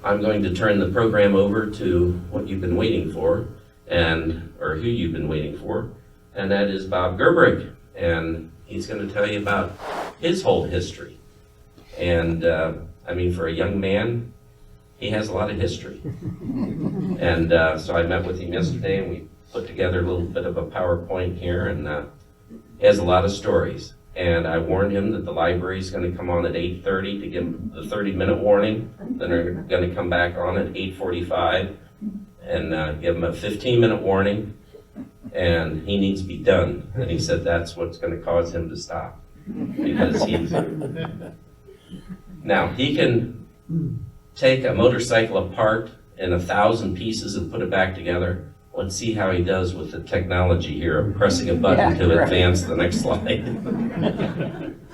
I'm going to turn the program over to what you've been waiting for, or who you've been waiting for, and that is Bob Gerberich. And he's going to tell you about his whole history. And I mean, for a young man, he has a lot of history. And so I met with him yesterday, and we put together a little bit of a PowerPoint here, and he has a lot of stories. And I warned him that the library is going to come on at 8:30 to give him the 30-minute warning. Then they're going to come back on at 8:45 and give him a 15-minute warning. And he needs to be done. And he said that's what's going to cause him to stop. Because now he can take a motorcycle apart in 1,000 pieces and put it back together. Let's see how he does with the technology here of pressing a button to advance the next slide.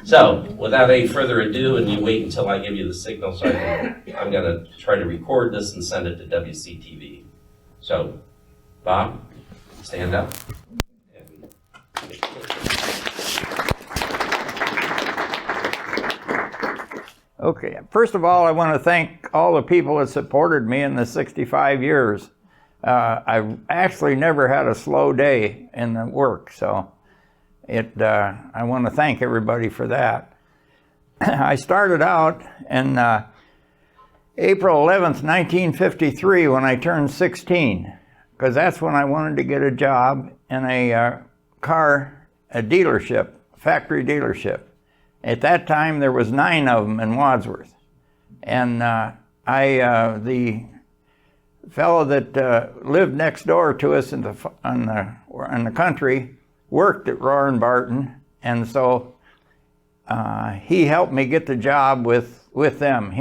So, without any further ado, and you wait until I give you the signal, so I'm going to try to record this and send it to WCTV. So, Bob, stand up. Okay, first of all, I want to thank all the people that supported me in the 65 years. I've actually never had a slow day in the work, so I want to thank everybody for that. I started out in April 11th, 1953, when I turned 16, because that's when I wanted to get a job in a dealership, factory dealership. At that time, there was 9 of them in Wadsworth, and the fellow that lived next door to us in the country worked at Roar and Barton, and so he helped me get the job with them,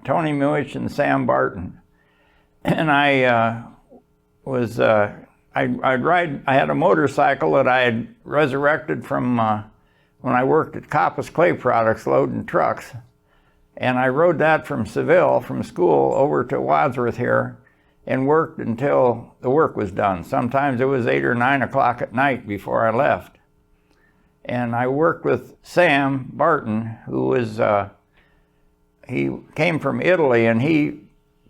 Tony Mewich and Sam Barton. And I had a motorcycle that I had resurrected from when I worked at Coppice Clay Products loading trucks, and I rode that from Seville, from school, over to Wadsworth here, and worked until the work was done. Sometimes it was 8 or 9 o'clock at night before I left. And I worked with Sam Barton, who was, he came from Italy, and he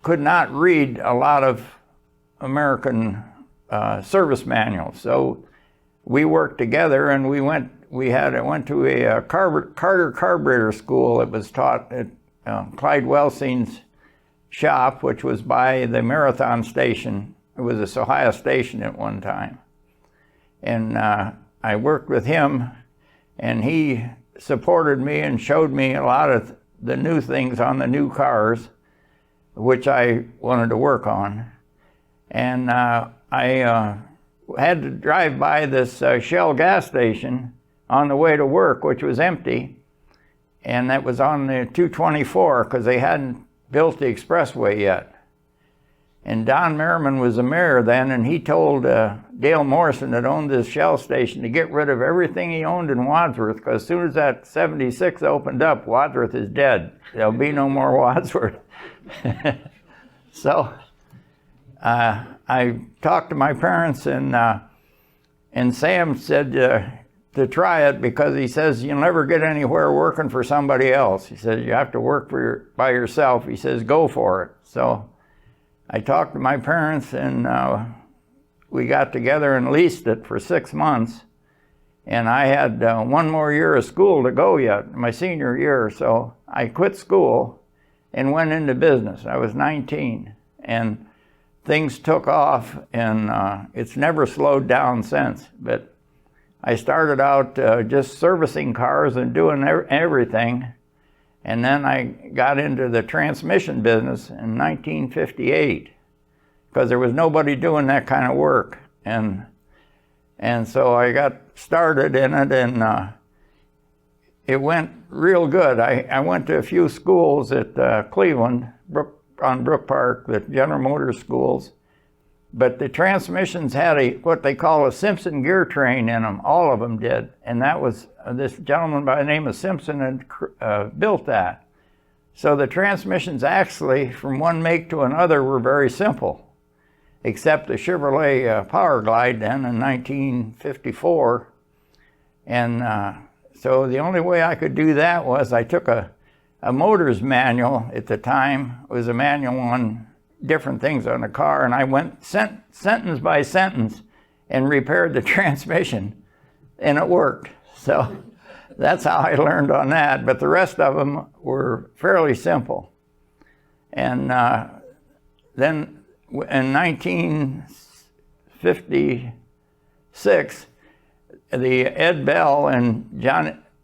could not read a lot of American service manuals. So we worked together, and I went to a Carter Carburetor School that was taught at Clyde Welsing's shop, which was by the Marathon station. It was a Ohio station at one time. And I worked with him, and he supported me and showed me a lot of the new things on the new cars, which I wanted to work on. And I had to drive by this Shell gas station on the way to work, which was empty, and that was on the 224 because they hadn't built the expressway yet. And Don Merriman was the mayor then, and he told Dale Morrison that owned this Shell station to get rid of everything he owned in Wadsworth, because as soon as that 76 opened up, Wadsworth is dead. There'll be no more Wadsworth. So I talked to my parents, and Sam said to try it, because he says you'll never get anywhere working for somebody else. He says you have to work by yourself. He says go for it. So I talked to my parents, and we got together and leased it for 6 months. And I had 1 more year of school to go yet, my senior year. So I quit school and went into business. I was 19, and things took off, and it's never slowed down since. But I started out just servicing cars and doing everything, and then I got into the transmission business in 1958, because there was nobody doing that kind of work, and so I got started in it, and it went real good. I went to a few schools at Cleveland, on Brook Park, the General Motors schools, but the transmissions had what they call a Simpson gear train in them. All of them did, and that was this gentleman by the name of Simpson had built that. So the transmissions actually, from one make to another, were very simple, except the Chevrolet Power Glide then in 1954. And so the only way I could do that was I took a a motor's manual at the time. It was a manual on different things on the car, and I went sentence by sentence and repaired the transmission, and it worked. So that's how I learned on that, but the rest of them were fairly simple. And then in 1956, the Ed Bell and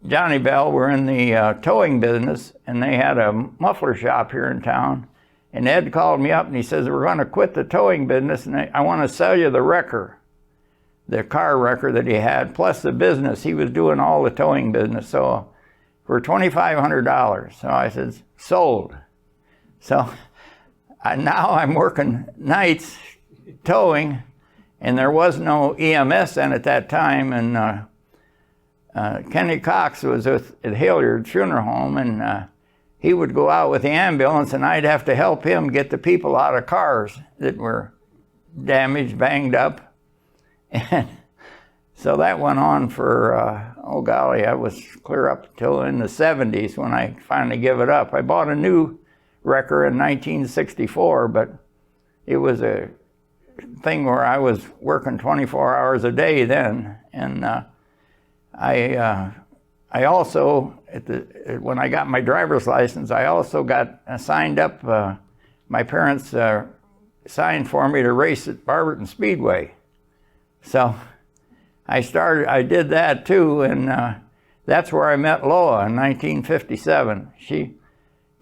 Johnny Bell were in the towing business, and they had a muffler shop here in town. And Ed called me up and he says, we're going to quit the towing business, and I want to sell you the wrecker, the car wrecker that he had, plus the business. He was doing all the towing business, so for $2,500. So I said, sold. So now I'm working nights towing, and there was no EMS then at that time, and Kenny Cox was at Hilliard Funeral Home, and he would go out with the ambulance, and I'd have to help him get the people out of cars that were damaged, banged up. And so that went on for, oh golly, I was clear up till in the 70s when I finally gave it up. I bought a new wrecker in 1964, but it was a thing where I was working 24 hours a day then. And I also, when I got my driver's license, I also got signed up, my parents signed for me to race at Barberton Speedway. So I did that too, and that's where I met Loa in 1957. She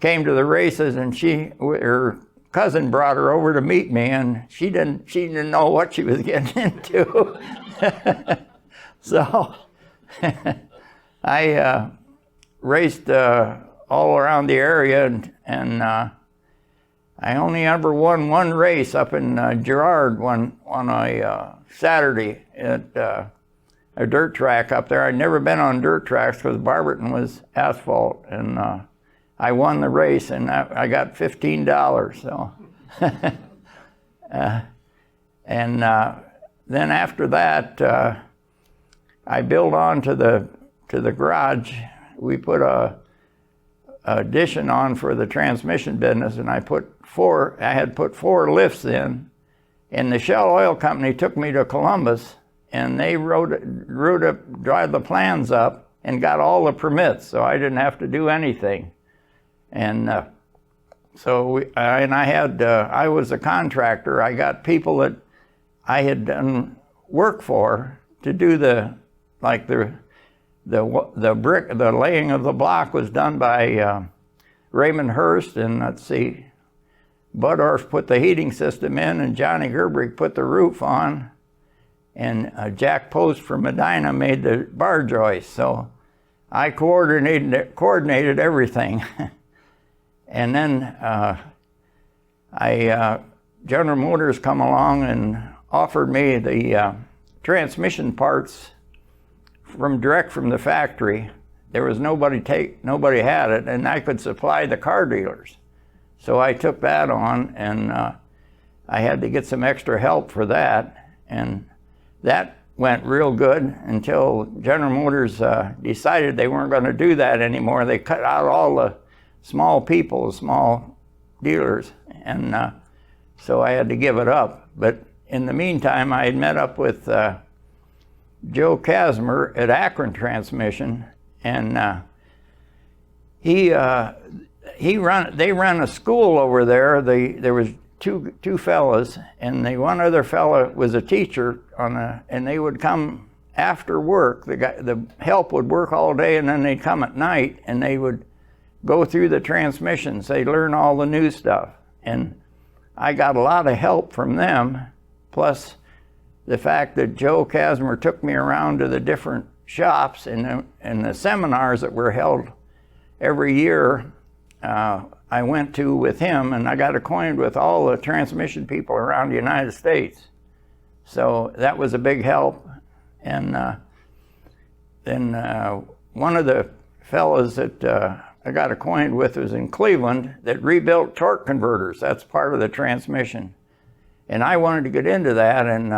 came to the races, and her cousin brought her over to meet me, and she didn't know what she was getting into. So I raced all around the area, and I only ever won one race up in Girard on a Saturday at a dirt track up there. I'd never been on dirt tracks because Barberton was asphalt, and I won the race, and I got $15. So, and then after that, I built on to the garage. We put a addition on for the transmission business, and I had put 4 lifts in, and the Shell Oil Company took me to Columbus, and they drive the plans up and got all the permits, so I didn't have to do anything. And I was a contractor. I got people that I had done work for to do the laying of the block was done by Raymond Hurst, and let's see, Bud Orff put the heating system in, and Johnny Gerberich put the roof on, and Jack Post from Medina made the bar joist. So I coordinated everything. And then General Motors come along and offered me the transmission parts direct from the factory. There was nobody had it, and I could supply the car dealers. So I took that on, and I had to get some extra help for that, and that went real good until General Motors decided they weren't going to do that anymore. They cut out all the small dealers, and so I had to give it up. But in the meantime, I had met up with Joe Casimir at Akron Transmission, and they run a school over there. There was two fellas, and one other fella was a teacher and they would come after work. The help would work all day, and then they'd come at night, and they would go through the transmissions. They'd learn all the new stuff, and I got a lot of help from them, plus the fact that Joe Casimir took me around to the different shops and the seminars that were held every year. I went to with him, and I got acquainted with all the transmission people around the United States. So that was a big help. And then one of the fellows that I got acquainted with was in Cleveland that rebuilt torque converters. That's part of the transmission. And I wanted to get into that, and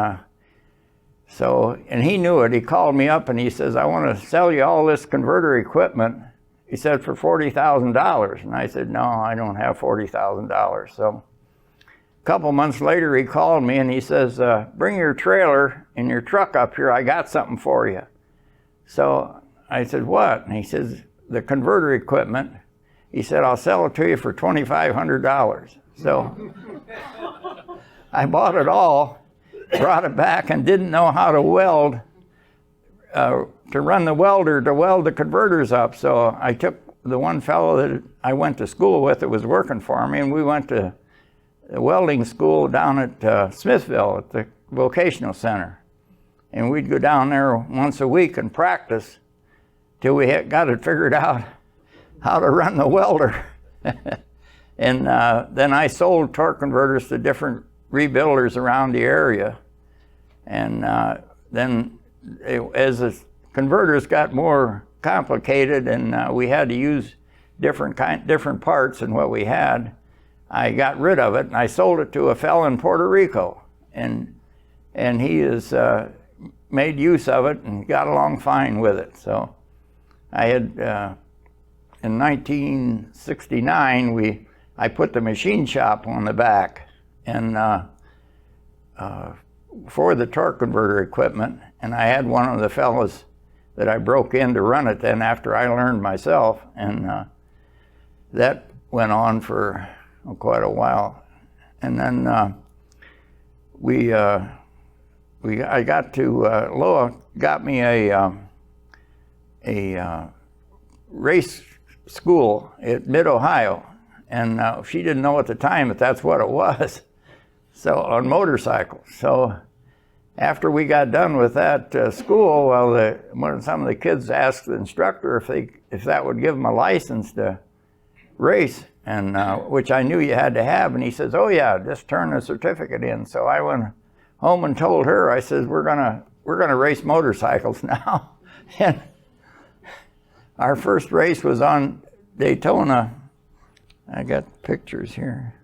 he knew it. He called me up and he says, I want to sell you all this converter equipment he said, for $40,000. And I said, no, I don't have $40,000. So a couple months later, he called me and he says, bring your trailer and your truck up here. I got something for you. So I said, what? And he says, the converter equipment. He said, I'll sell it to you for $2,500. So I bought it all, brought it back, and didn't know how to weld, to run the welder to weld the converters up. So I took the one fellow that I went to school with that was working for me, and we went to the welding school down at Smithville at the vocational center. And we'd go down there once a week and practice till we got it figured out how to run the welder. And then I sold torque converters to different rebuilders around the area. And then as the converters got more complicated and we had to use different parts than what we had, I got rid of it and I sold it to a fellow in Puerto Rico. And he has made use of it and got along fine with it. So I had, in 1969, I put the machine shop on the back and for the torque converter equipment, and I had one of the fellows that I broke in to run it then after I learned myself, and that went on for quite a while. And then I got to, Loa got me a race school at Mid-Ohio, and she didn't know at the time that that's what it was, so on motorcycles. So after we got done with that school, well, some of the kids asked the instructor if that would give them a license to race, and which I knew you had to have, and he says, oh yeah, just turn the certificate in. So I went home and told her, I said, we're gonna race motorcycles now. And our first race was on Daytona. I got pictures here.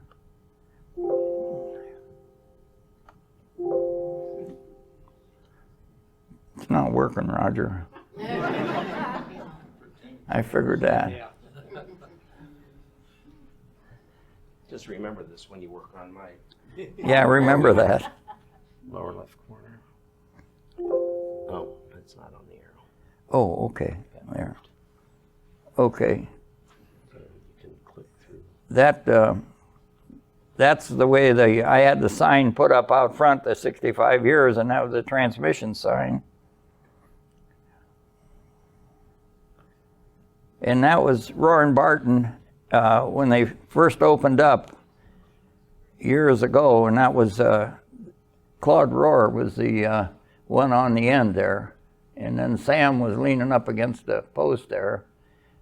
It's not working, Roger. I figured that. Yeah. Just remember this when you work on my Yeah, remember that. lower left corner. Oh, it's not on the arrow. Oh, okay. There. Okay. So you can click through. That's the way I had the sign put up out front, the 65 years, and that was the transmission sign. And that was Rohr and Barton when they first opened up years ago, and that was Claude Rohr was the one on the end there, and then Sam was leaning up against the post there,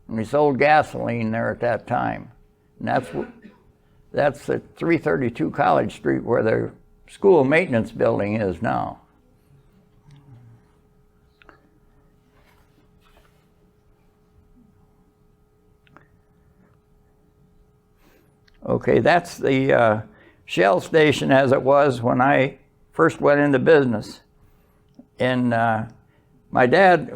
and we sold gasoline there at that time. And that's at 332 College Street where the school maintenance building is now. Okay, that's the Shell station as it was when I first went into business. And my dad,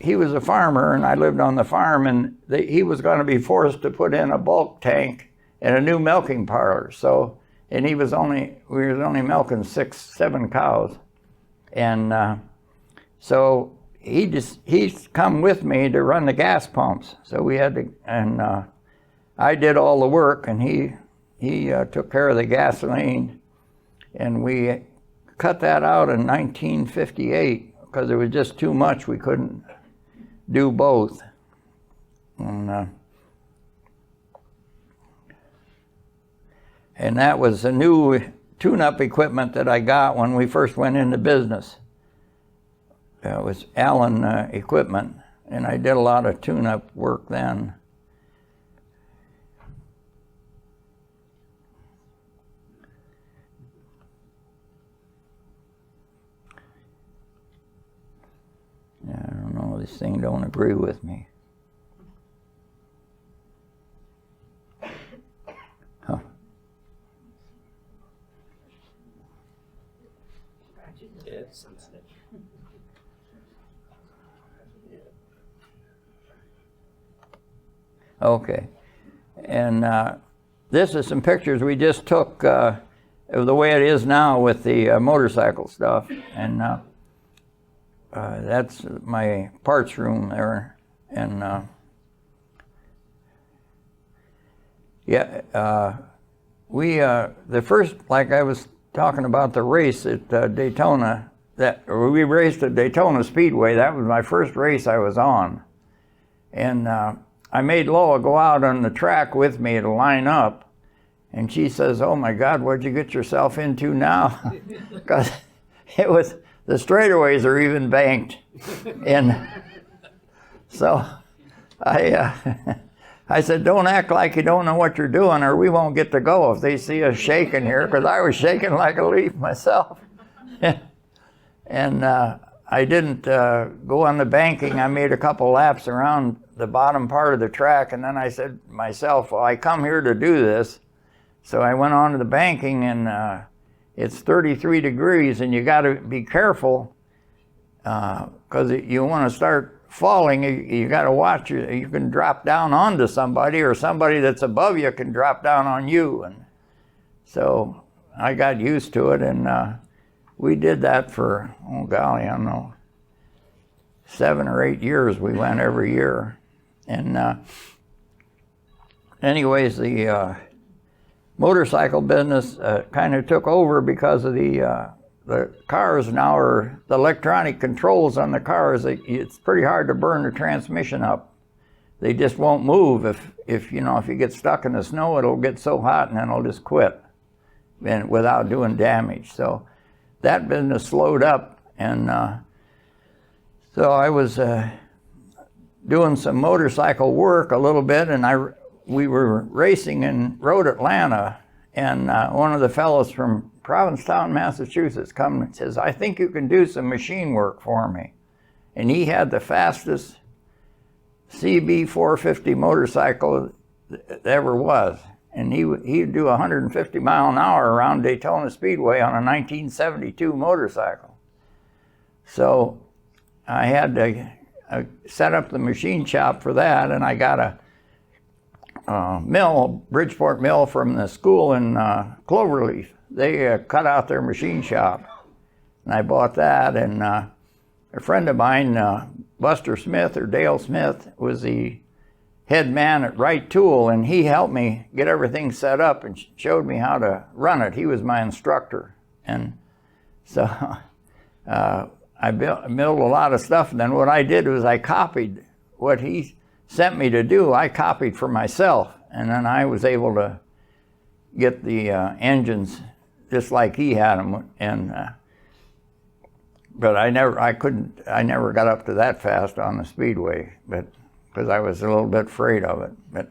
he was a farmer and I lived on the farm, and he was going to be forced to put in a bulk tank and a new milking parlor. So, and we was only milking 6-7 cows. And so he's come with me to run the gas pumps. So we had to, and I did all the work, and he took care of the gasoline, and we cut that out in 1958 because it was just too much. We couldn't do both. And that was a new tune-up equipment that I got when we first went into business. It was Allen equipment, and I did a lot of tune-up work then. I don't know, this thing don't agree with me. Huh. Yeah, it's sensitive. Okay. And this is some pictures we just took of the way it is now with the motorcycle stuff. And that's my parts room there. And the first, like I was talking about the race at Daytona, that we raced at Daytona Speedway. That was my first race I was on. And I made Loa go out on the track with me to line up. And she says, "Oh my God, what'd you get yourself into now?" Because it was, the straightaways are even banked. And so I said, "Don't act like you don't know what you're doing or we won't get to go if they see us shaking here," because I was shaking like a leaf myself. And I didn't go on the banking. I made a couple laps around the bottom part of the track, and then I said to myself, well, I come here to do this. So I went on to the banking, and it's 33 degrees, and you got to be careful because you want to start falling. You got to watch. You can drop down onto somebody, or somebody that's above you can drop down on you. And so I got used to it, and we did that for, oh golly, I don't know, 7 or 8 years. We went every year. And anyways, the motorcycle business kind of took over because of the cars now, or the electronic controls on the cars. It's pretty hard to burn the transmission up. They just won't move. If you get stuck in the snow, it'll get so hot and then it'll just quit, and without doing damage. So that business slowed up, and so I was doing some motorcycle work a little bit, and we were racing in Road Atlanta, and one of the fellows from Provincetown, Massachusetts, come and says, "I think you can do some machine work for me." And he had the fastest CB 450 motorcycle that ever was. And he'd do 150 mile an hour around Daytona Speedway on a 1972 motorcycle. So I had to set up the machine shop for that, and I got a mill, Bridgeport Mill, from the school in Cloverleaf. They cut out their machine shop, and I bought that. And a friend of mine, Buster Smith, or Dale Smith, was the head man at Wright Tool, and he helped me get everything set up and showed me how to run it. He was my instructor. And so I milled a lot of stuff, and then what I did was I copied what he sent me to do. I copied for myself, and then I was able to get the engines just like he had them. And but I never got up to that fast on the speedway, but because I was a little bit afraid of it. But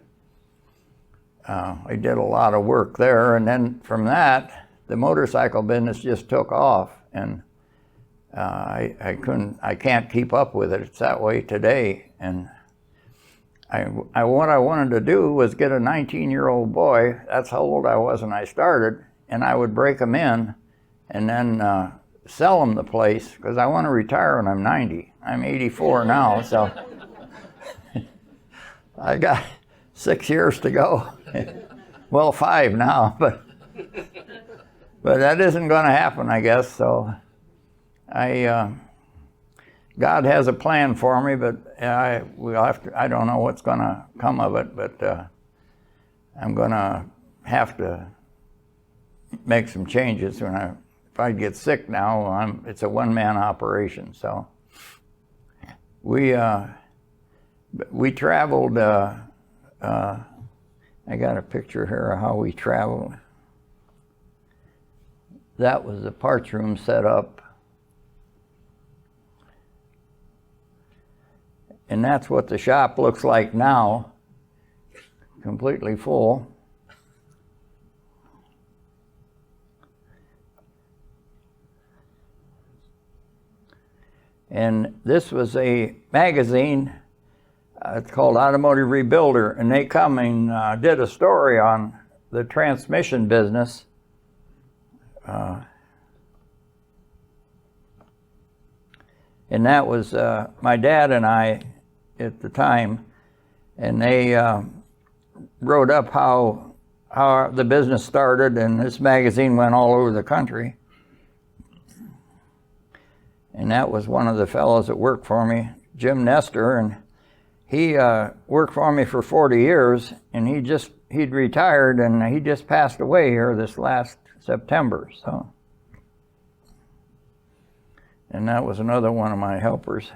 I did a lot of work there, and then from that, the motorcycle business just took off, and I can't keep up with it. It's that way today. And what I wanted to do was get a 19-year-old boy. That's how old I was when I started, and I would break him in, and then sell him the place, because I want to retire when I'm 90. I'm 84 now, so I got 6 years to go. Well, 5 now, but that isn't going to happen, I guess. So God has a plan for me, but I don't know what's going to come of it, but I'm going to have to make some changes. If I get sick now, it's a one-man operation. So we traveled. I got a picture here of how we traveled. That was the parts room set up. And that's what the shop looks like now, completely full. And this was a magazine, it's called Automotive Rebuilder, and they come and did a story on the transmission business. And that was my dad and I at the time, and they wrote up how the business started, and this magazine went all over the country. And that was one of the fellows that worked for me, Jim Nestor, and he worked for me for 40 years, and he'd retired, and he just passed away here this last September. So, and that was another one of my helpers.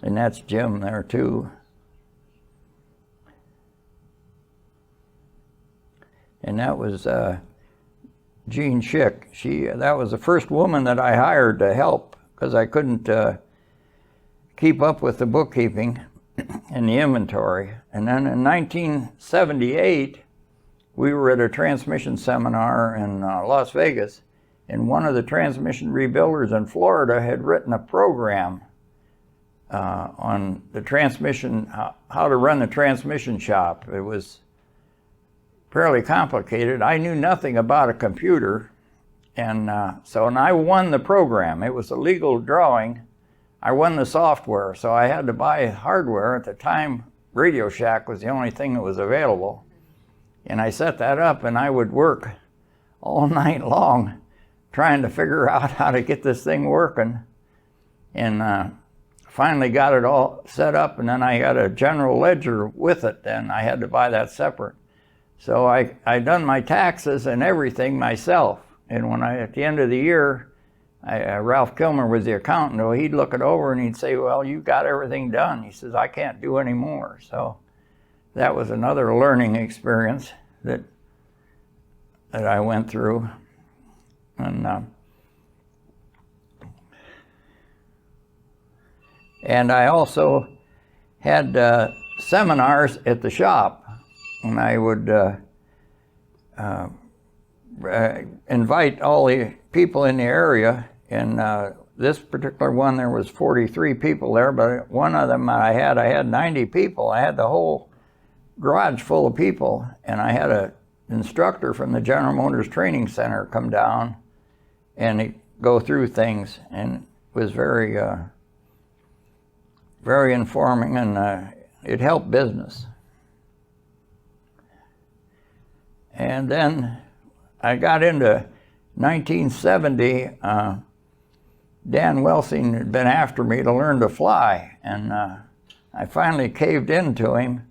And that's Jim there too. And that was Jean Schick. That was the first woman that I hired to help, because I couldn't keep up with the bookkeeping and the inventory. And then in 1978, we were at a transmission seminar in Las Vegas, and one of the transmission rebuilders in Florida had written a program on the transmission, how to run the transmission shop. It was fairly complicated. I knew nothing about a computer, and I won the program. It was a legal drawing. I won the software, so I had to buy hardware. At the time, Radio Shack was the only thing that was available. And I set that up, and I would work all night long trying to figure out how to get this thing working. And finally got it all set up, and then I got a general ledger with it, and I had to buy that separate. So I done my taxes and everything myself. And when at the end of the year, Ralph Kilmer was the accountant, so he'd look it over and he'd say, well, you got everything done. He says, I can't do any more. So that was another learning experience that I went through. And I also had seminars at the shop, and I would invite all the people in the area. And this particular one, there was 43 people there, but one of them I had 90 people. I had the whole garage full of people, and I had an instructor from the General Motors Training Center come down and he'd go through things, and it was very informing, and it helped business. And then I got into 1970, Dan Welsing had been after me to learn to fly, and I finally caved into him,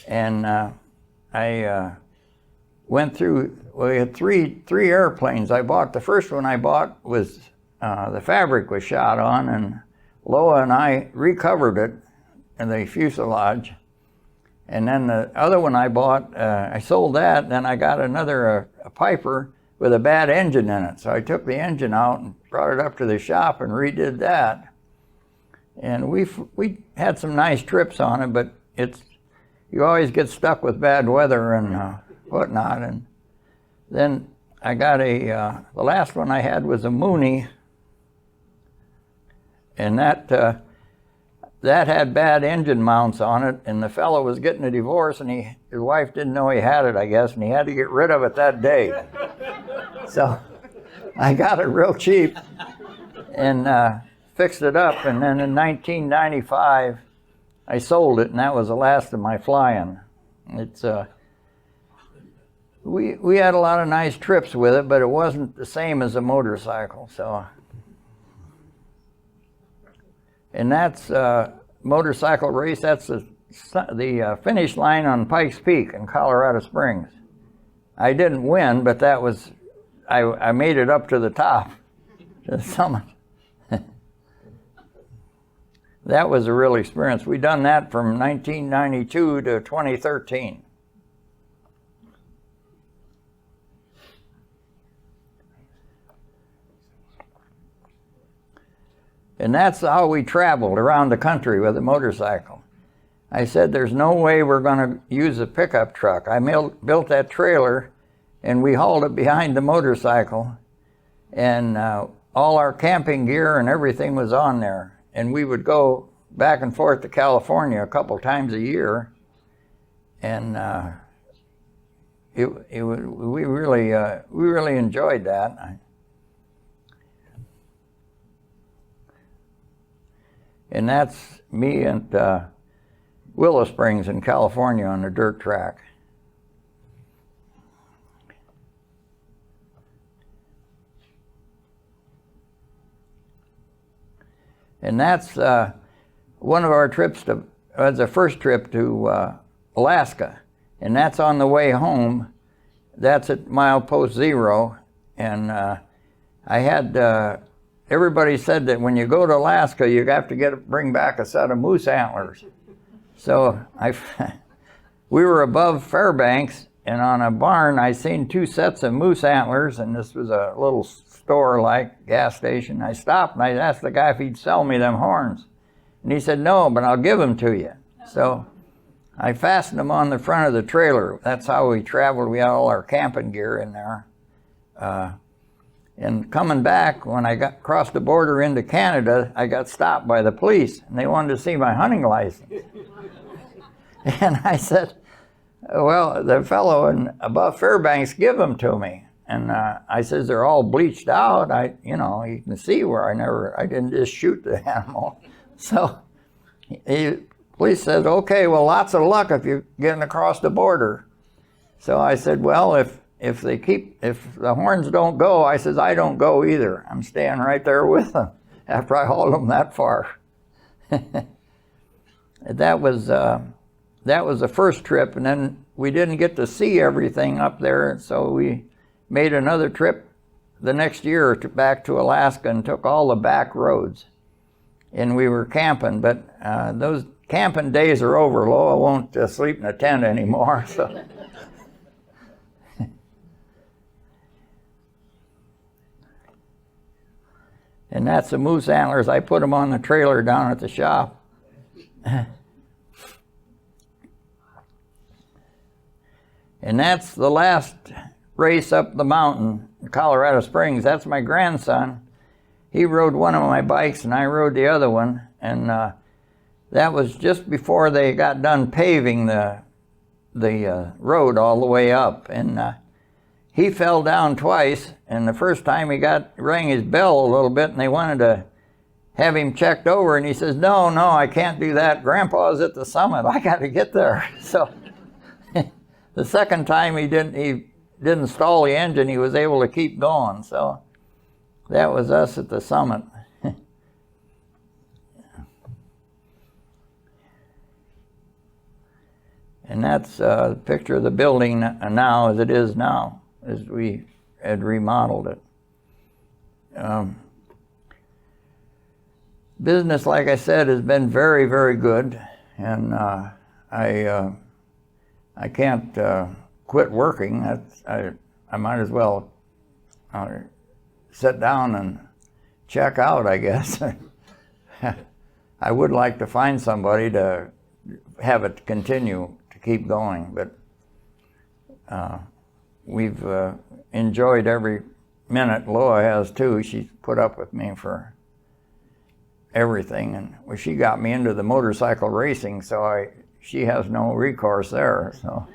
and I went through, we had three airplanes I bought. The first one I bought was, the fabric was shot on, and Loa and I recovered it in the fuselage. And then the other one I bought, I sold that, then I got another a Piper with a bad engine in it. So I took the engine out and brought it up to the shop and redid that. And we had some nice trips on it, but you always get stuck with bad weather and whatnot. And then I got the last one I had was a Mooney, and that had bad engine mounts on it, and the fellow was getting a divorce, and his wife didn't know he had it, I guess, and he had to get rid of it that day. So I got it real cheap and fixed it up, and then in 1995 I sold it, and that was the last of my flying. It's we had a lot of nice trips with it, but it wasn't the same as a motorcycle. So, and that's motorcycle race. That's the finish line on Pikes Peak in Colorado Springs. I didn't win, but that was I made it up to the top, to the summit. That was a real experience. We done that from 1992 to 2013. And that's how we traveled around the country with a motorcycle. I said, there's no way we're going to use a pickup truck. I built that trailer, and we hauled it behind the motorcycle, and all our camping gear and everything was on there. And we would go back and forth to California a couple times a year, and we really enjoyed that. And that's me and Willow Springs in California on a dirt track. And that's one of our trips to, was the first trip to Alaska. And that's on the way home. That's at milepost 0. And I had, everybody said that when you go to Alaska, you have to bring back a set of moose antlers. So we were above Fairbanks, and on a barn I seen 2 sets of moose antlers, and this was a little store-like gas station. I stopped and I asked the guy if he'd sell me them horns. And he said, no, but I'll give them to you. So I fastened them on the front of the trailer. That's how we traveled. We had all our camping gear in there. And coming back, when I crossed the border into Canada, I got stopped by the police, and they wanted to see my hunting license. And I said, well, the fellow above Fairbanks give them to me. And I says, they're all bleached out. You can see where I didn't just shoot the animal. So police says, okay, well, lots of luck if you're getting across the border. So I said, well, if the horns don't go, I says, I don't go either. I'm staying right there with them after I hauled them that far. That was the first trip, and then we didn't get to see everything up there, so we made another trip the next year back to Alaska and took all the back roads. And we were camping, but those camping days are over. Loa won't sleep in a tent anymore. So. And that's the moose antlers. I put them on the trailer down at the shop. And that's the last race up the mountain in Colorado Springs. That's my grandson. He rode one of my bikes and I rode the other one. And that was just before they got done paving the road all the way up. And he fell down twice, and the first time he rang his bell a little bit, and they wanted to have him checked over, and he says, no, I can't do that. Grandpa's at the summit. I got to get there. So the second time he didn't stall the engine. He was able to keep going. So that was us at the summit. And that's a picture of the building now as it is now, as we had remodeled it. Business, like I said, has been very, very good, and I can't quit working. I might as well sit down and check out, I guess. I would like to find somebody to have it continue to keep going, but we've enjoyed every minute. Loa has too. She's put up with me for everything, and she got me into the motorcycle racing, so she has no recourse there. So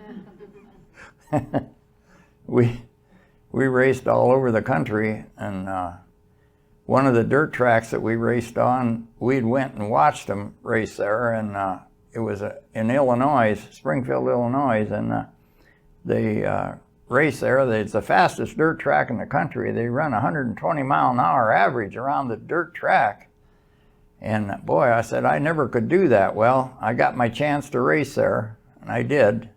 we raced all over the country, and one of the dirt tracks that we raced on, we'd went and watched them race there, and it was in Illinois, Springfield, Illinois, and they race there. It's the fastest dirt track in the country. They run 120 mile an hour average around the dirt track. And boy, I said, I never could do that. Well, I got my chance to race there, and I did,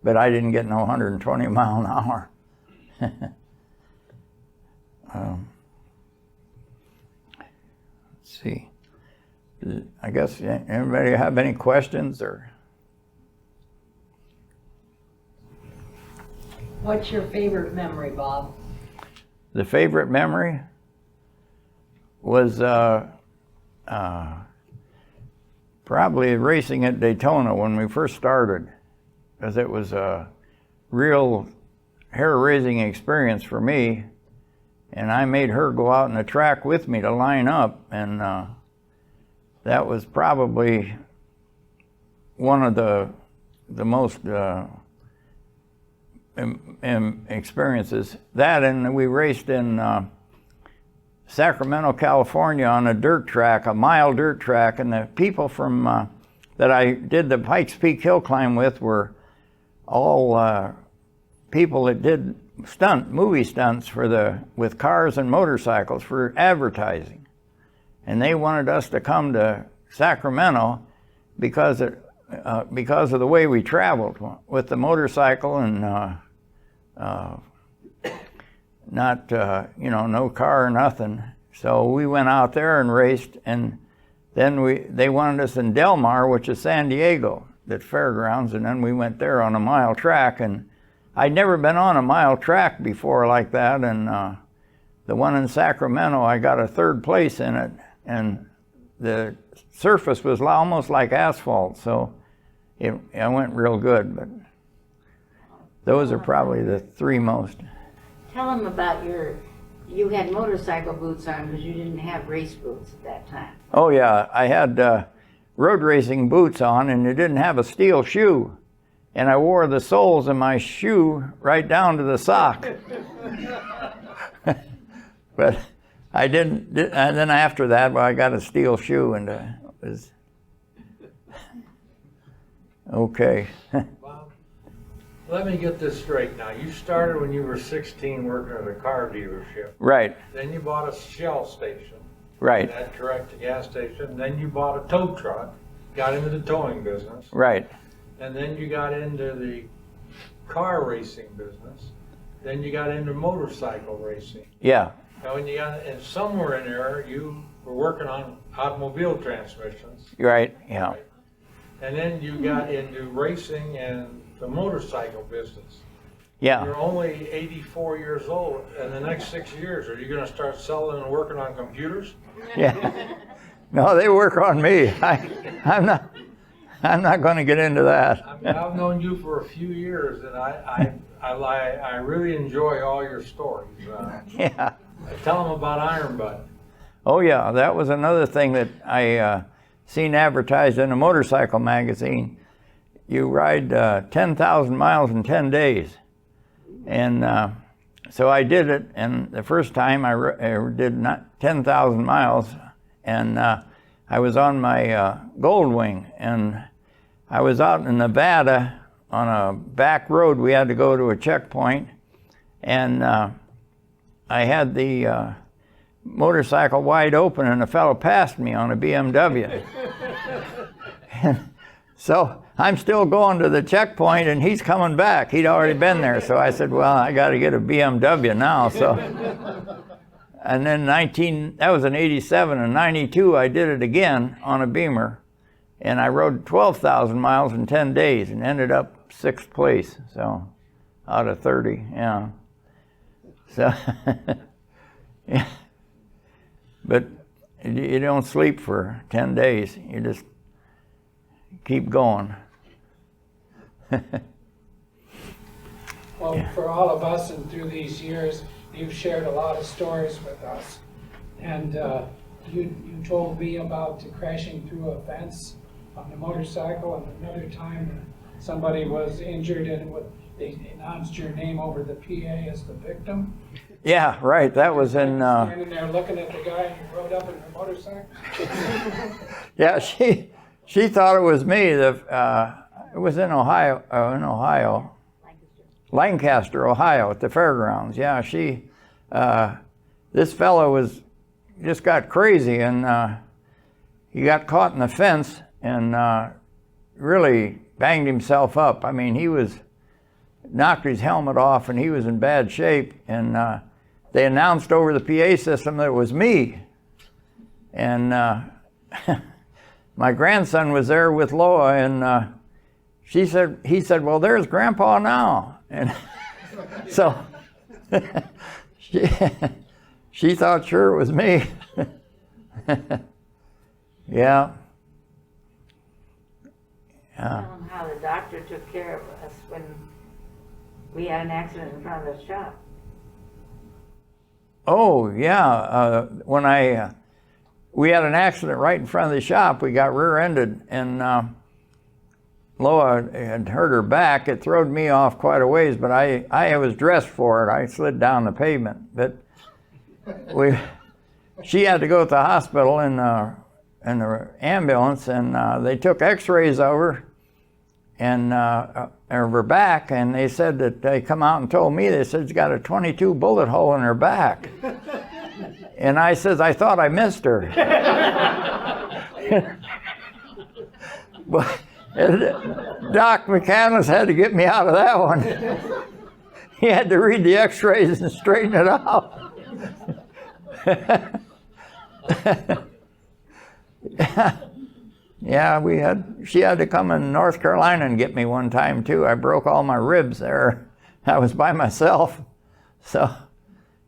but I didn't get no 120 mile an hour. Let's see. I guess anybody have any questions or? What's your favorite memory, Bob? The favorite memory was probably racing at Daytona when we first started, because it was a real hair-raising experience for me, and I made her go out on the track with me to line up, and that was probably one of the most experiences. That, and we raced in Sacramento, California on a dirt track, a mile dirt track, and the people from that I did the Pikes Peak hill climb with were all people that did movie stunts with cars and motorcycles for advertising. And they wanted us to come to Sacramento because of the way we traveled with the motorcycle and no car or nothing. So we went out there and raced, and then they wanted us in Del Mar, which is San Diego, that fairgrounds, and then we went there on a mile track, and I'd never been on a mile track before like that, and the one in Sacramento, I got a 3rd place in it, and the surface was almost like asphalt, so it went real good, but those are probably the 3 most. Tell them about you had motorcycle boots on because you didn't have race boots at that time. Oh yeah, I had road racing boots on, and it didn't have a steel shoe. And I wore the soles of my shoe right down to the sock. But I didn't, and then after that, well, I got a steel shoe, and it was okay. Bob, let me get this straight now. You started when you were 16 working at a car dealership. Right, Then you bought a Shell station. right, Is that correct? A gas station. Then you bought a tow truck, got into the towing business. right. And then you got into the car racing business. Then you got into motorcycle racing. Yeah, Now, when you got, and somewhere in there, you were working on automobile transmissions. right, yeah. And then you got into racing and the motorcycle business. Yeah. You're only 84 years old. In the next 6 years, are you going to start selling and working on computers? Yeah. No, they work on me. I'm not going to get into that. I mean, I've known you for a few years, and I really enjoy all your stories. Yeah. Tell them about Iron Bud. Oh yeah, that was another thing that I seen advertised in a motorcycle magazine. You ride 10,000 miles in 10 days. And so I did it, and the first time I did not 10,000 miles, and I was on my Gold Wing, and I was out in Nevada on a back road. We had to go to a checkpoint, and I had the motorcycle wide open, and a fellow passed me on a BMW. And so I'm still going to the checkpoint, and he's coming back. He'd already been there, so I said, well, I got to get a BMW now. So, and then that was in 87, and 92 I did it again on a Beamer, and I rode 12,000 miles in 10 days and ended up 6th place, so out of 30, yeah. So, yeah. But you don't sleep for 10 days. You just keep going. Well, Yeah. for all of us and through these years, you've shared a lot of stories with us. And you told me about crashing through a fence on the motorcycle, and another time somebody was injured and they announced your name over the PA as the victim. Yeah, right. That was in. Standing there looking at the guy who rode up in the motorcycle. Yeah, she thought it was me. It was in Ohio, Lancaster, Ohio, at the fairgrounds. Yeah, this fellow just got crazy, and he got caught in the fence and really banged himself up. I mean, knocked his helmet off, and he was in bad shape, and they announced over the PA system that it was me. And my grandson was there with Loa, and he said, well, there's Grandpa now. And so she thought sure it was me. Yeah. Tell them how the doctor took care of us when we had an accident in front of the shop. Oh, yeah. When we had an accident right in front of the shop, we got rear-ended, and Loa had hurt her back. It throwed me off quite a ways, but I was dressed for it. I slid down the pavement. But she had to go to the hospital, and ambulance, and they took x-rays of her and of her back, and they said that they come out and told me, they said she's got a 22 bullet hole in her back. And I says, I thought I missed her. But Doc McCandless had to get me out of that one. He had to read the x-rays and straighten it out. Yeah, she had to come in North Carolina and get me one time too. I broke all my ribs there. I was by myself. So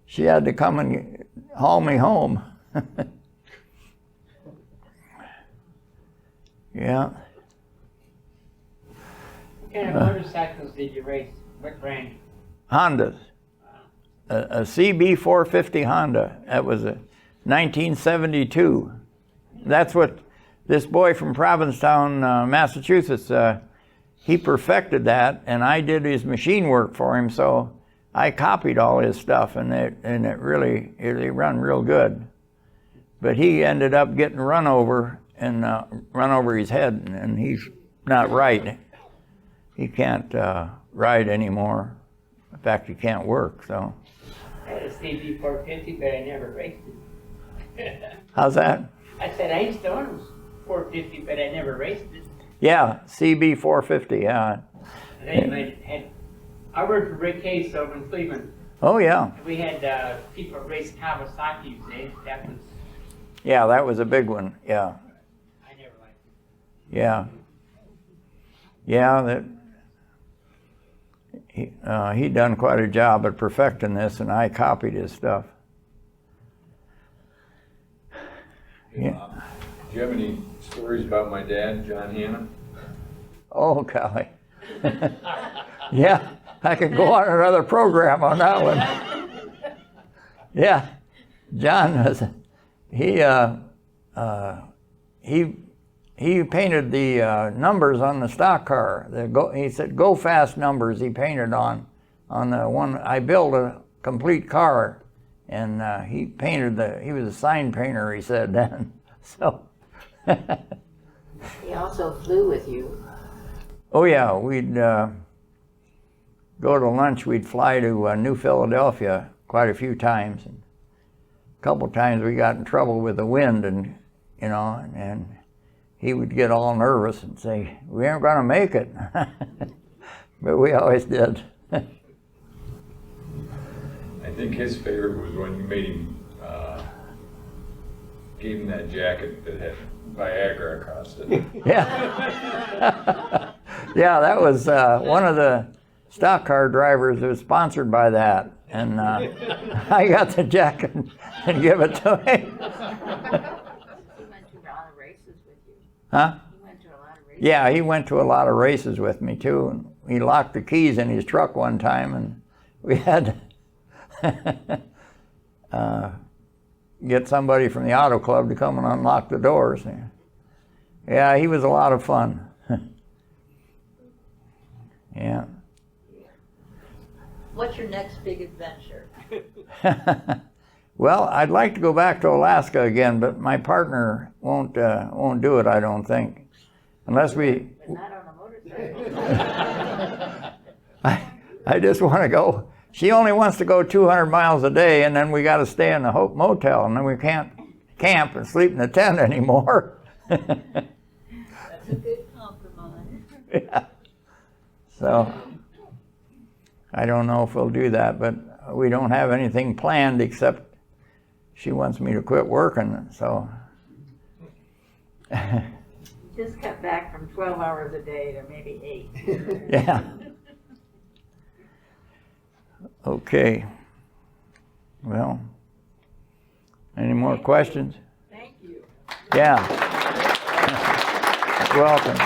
she had to come and haul me home. Yeah. What kind of motorcycles did you race? What brand? Hondas. A CB 450 Honda. That was a 1972. That's what this boy from Provincetown, Massachusetts, he perfected that, and I did his machine work for him, so I copied all his stuff, and it run real good. But he ended up getting run over and run over his head, and he's not right. He can't ride anymore. In fact, he can't work. So. I had a CB 450, but I never raced it. How's that? I said I used to own a 450, but I never raced it. Yeah, CB 450. Yeah. I worked for Rick Hayes over in Cleveland. Oh yeah. We had people race Kawasaki's. That was. Yeah, that was a big one. Yeah. I never liked it. Yeah. Yeah, that he done quite a job at perfecting this, and I copied his stuff. Yeah. Do you have any stories about my dad, John Hanna? Oh, golly. Yeah, I could go on another program on that one. Yeah, John was, he painted the numbers on the stock car. He said, "Go fast" numbers he painted on the one. I built a complete car, and he painted he was a sign painter, he said then. So. He also flew with you. Oh yeah, we'd go to lunch. We'd fly to New Philadelphia quite a few times. And a couple times we got in trouble with the wind, and and he would get all nervous and say, "We aren't going to make it," but we always did. I think his favorite was when you made him, gave him that jacket that had Viagra across it. Yeah. Yeah, that was one of the stock car drivers who was sponsored by that. And I got the jacket and give it to him. He went to a lot of races with you. Huh? He went to a lot of races. Yeah, he went to a lot of races with me too. And he locked the keys in his truck one time, and we had to get somebody from the auto club to come and unlock the doors. Yeah, he was a lot of fun. Yeah. What's your next big adventure? Well, I'd like to go back to Alaska again, but my partner won't do it, I don't think, unless we. But not on a motorcycle. I just want to go. She only wants to go 200 miles a day, and then we got to stay in the motel, and then we can't camp and sleep in the tent anymore. That's a good compromise. Yeah. So I don't know if we'll do that, but we don't have anything planned except she wants me to quit working, so. Just cut back from 12 hours a day to maybe 8. Yeah. Okay. Well, any more questions? Thank you. Yeah. Welcome.